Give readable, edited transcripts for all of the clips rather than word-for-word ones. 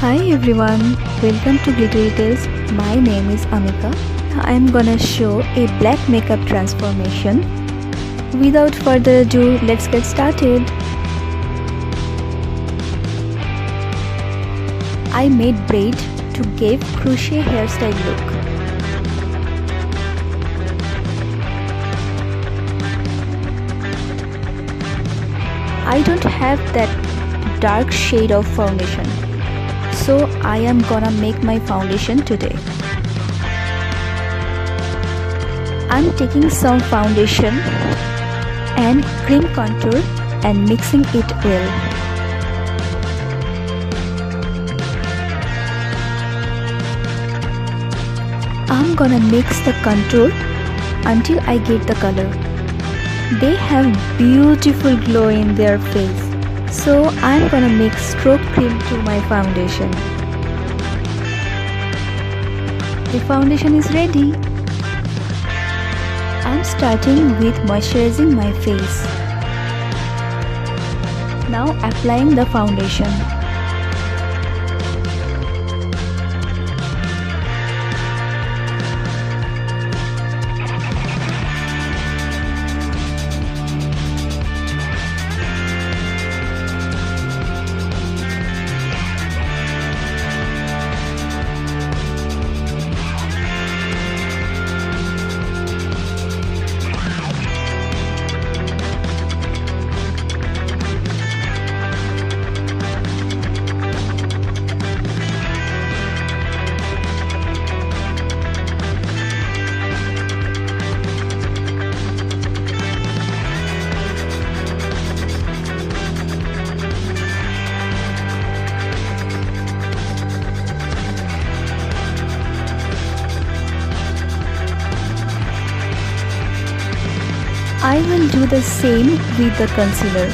Hi everyone, welcome to Glittery Tales. My name is Amika. I'm gonna show a black makeup transformation. Without further ado, let's get started. I made braid to give crochet hairstyle look. I don't have that dark shade of foundation, so I am gonna make my foundation today. I'm taking some foundation and cream contour and mixing it well. I'm gonna mix the contour until I get the color. They have beautiful glow in their face, so I'm gonna mix stroke cream to my foundation. The foundation is ready. I'm starting with moisturizing my face. Now applying the foundation. I will do the same with the concealer.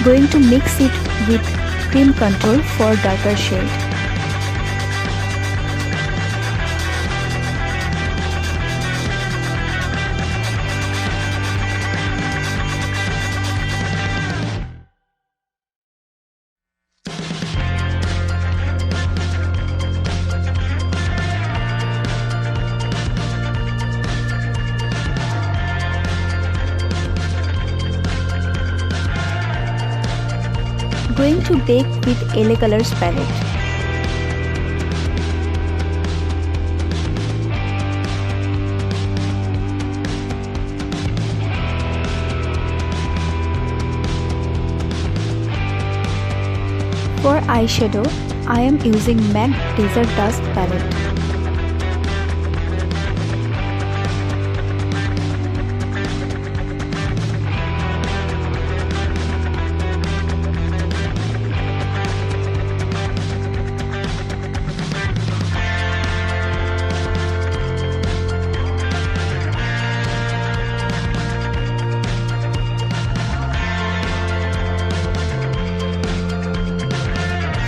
Going to mix it with cream contour for darker shade. Going to bake with LA Colors palette. For eyeshadow, I am using MAC Desert Dusk palette.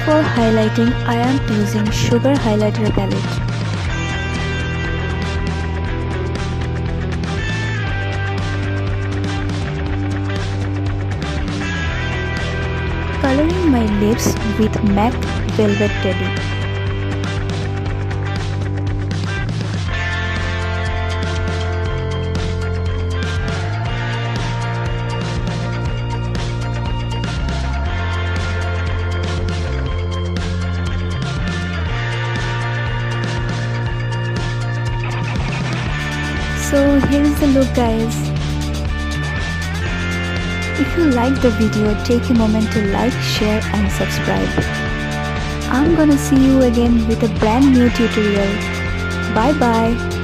For highlighting, I am using Sugar Highlighter palette. Coloring my lips with MAC Velvet Teddy. So here is the look, guys. If you like the video, take a moment to like, share and subscribe. I'm gonna see you again with a brand new tutorial. Bye bye.